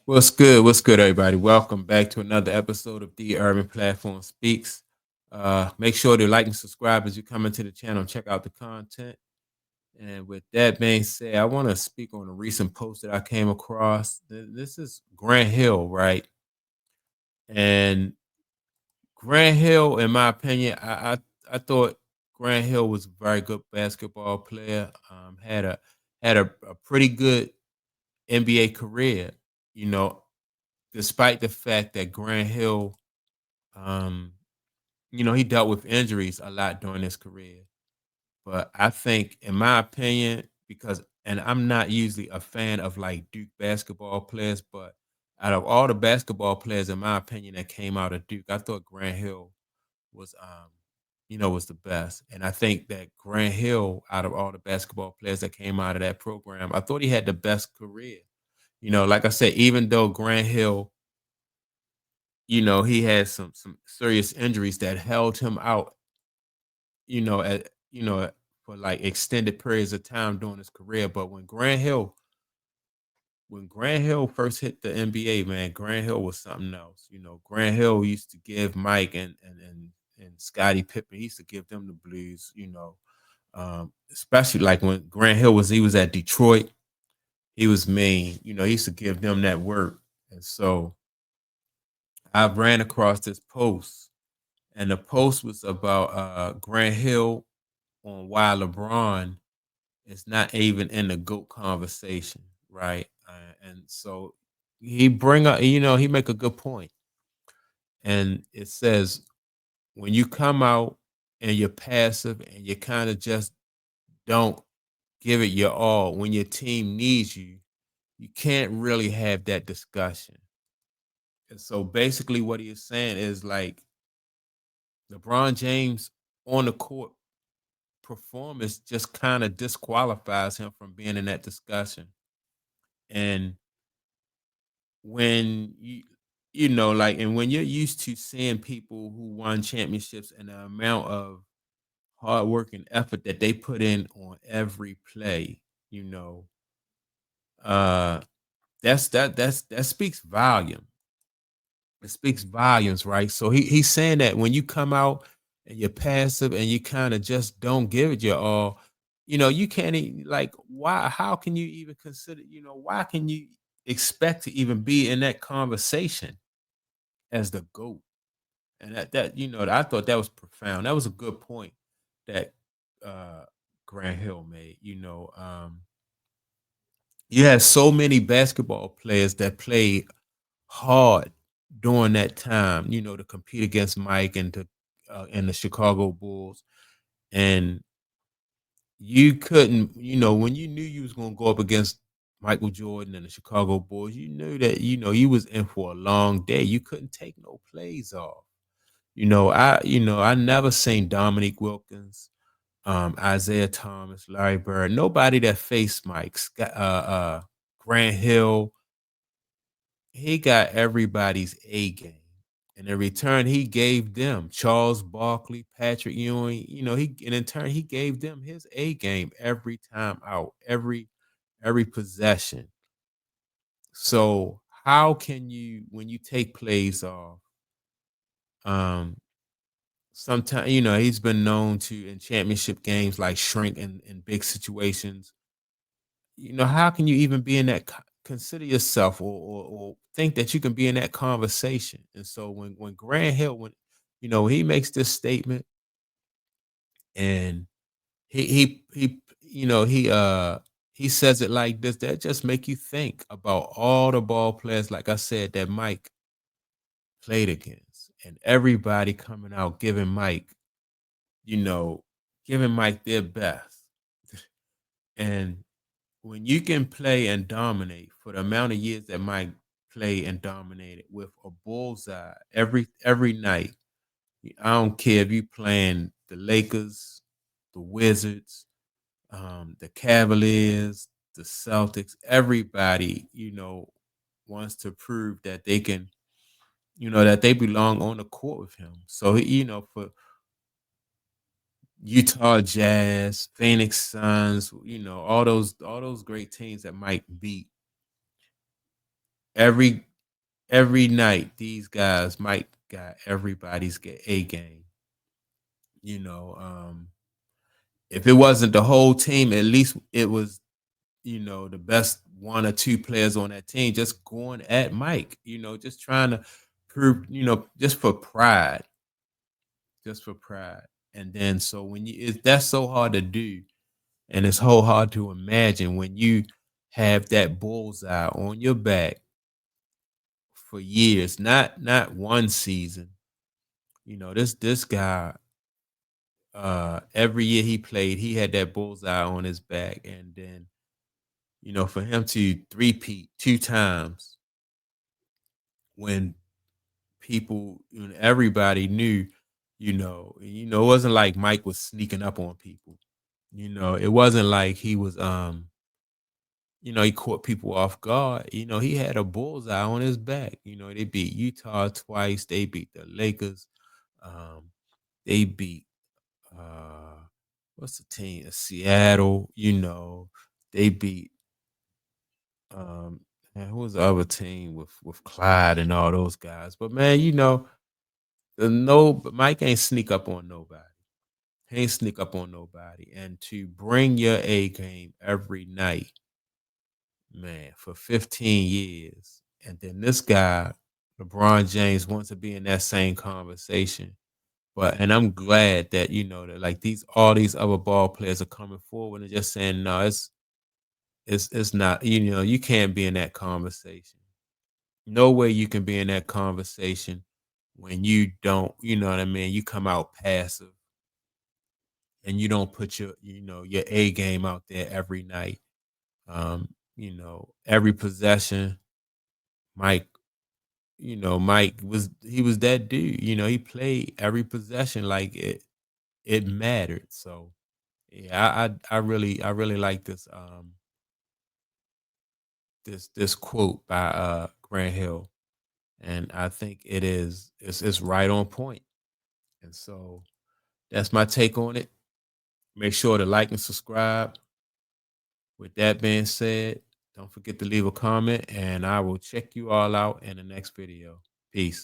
What's good? What's good, everybody? Welcome back to another episode of The Urban Platform Speaks. Make sure to like and subscribe as you come into the channel and check out the content. And with that being said, I want to speak on a recent post that I came across. This is Grant Hill, right? And Grant Hill, in my opinion, I thought Grant Hill was a very good basketball player. Had a pretty good NBA career. You know, despite the fact that Grant Hill, um, he dealt with injuries a lot during his career. But I think, in my opinion, and I'm not usually a fan of like Duke basketball players, but out of all the basketball players, in my opinion, that came out of Duke, I thought Grant Hill was the best. And I think that Grant Hill, out of all the basketball players that came out of that program, I thought he had the best career. Like I said, even though Grant Hill, he had some serious injuries that held him out, at for like extended periods of time during his career. But when Grant Hill first hit the NBA, man, Grant Hill was something else. Grant Hill used to give Mike and Scottie Pippen, he used to give them the blues, especially like when Grant Hill was at Detroit, he was mean. He used to give them that work. And so I ran across this post, and the post was about Grant Hill on why LeBron is not even in the GOAT conversation, right? And so he make a good point, and it says when you come out and you're passive and you kind of just don't give it your all when your team needs you, you can't really have that discussion. And so basically, what he is saying is like LeBron James on the court performance just kind of disqualifies him from being in that discussion. And when and when you're used to seeing people who won championships and the amount of hard work and effort that they put in on every play, you know, uh that speaks volume. It speaks volumes, right? So he's saying that when you come out and you're passive and you kind of just don't give it your all, you can't like why how can you even consider, why can you expect to even be in that conversation as the GOAT? And I thought that was profound. That was a good point that uh Grant Hill made. You had so many basketball players that played hard during that time, to compete against Mike and the Chicago Bulls. And you couldn't, when you knew you was gonna go up against Michael Jordan and the Chicago Bulls, you knew that, you was in for a long day. You couldn't take no plays off. I never seen Dominique Wilkins, Isaiah Thomas, Larry Bird, nobody that faced Mike, Grant Hill. He got everybody's A game. And in return, he gave them Charles Barkley, Patrick Ewing. And in turn, he gave them his A game every time out, every possession. So how can you, when you take plays off, um, sometimes he's been known to in championship games like shrink in big situations. How can you even be in that consider yourself or think that you can be in that conversation? And so when Grant Hill, when he makes this statement, and he says it like this, that just make you think about all the ball players, like I said, that Mike played against, and everybody coming out you know giving Mike their best. And when you can play and dominate for the amount of years that Mike played and dominated with a bullseye every night, I don't care if you playing the Lakers, the Wizards, the Cavaliers, the Celtics, everybody, wants to prove that they can, that they belong on the court with him. So for Utah Jazz, Phoenix Suns, all those great teams that Mike beat. every every night these guys Mike got everybody's A game. You know, if it wasn't the whole team, at least it was, the best one or two players on that team just going at Mike, just trying to prove, just for pride, just for pride. And then so that's so hard to do, and it's so hard to imagine when you have that bullseye on your back for years, not one season. This guy, every year he played, he had that bullseye on his back, and then for him to three-peat two times when people, everybody knew, it wasn't like Mike was sneaking up on people. It wasn't like he was, he caught people off guard. He had a bullseye on his back. They beat Utah twice. They beat the Lakers. Um, they beat what's the team? Seattle. They beat man, who was the other team with Clyde and all those guys? But man, Mike ain't sneak up on nobody. He ain't sneak up on nobody. And to bring your A game every night, man, for 15 years. And then this guy, LeBron James, wants to be in that same conversation. And I'm glad that, that like all these other ball players are coming forward and just saying, no, it's not, you can't be in that conversation. No way you can be in that conversation when you don't, you know what I mean? You come out passive and you don't put your A game out there every night. Every possession, Mike, Mike was that dude. He played every possession like it mattered. So yeah, I really like this quote by Grant Hill. And I think it's right on point. And so that's my take on it. Make sure to like and subscribe. With that being said, don't forget to leave a comment, and I will check you all out in the next video. Peace.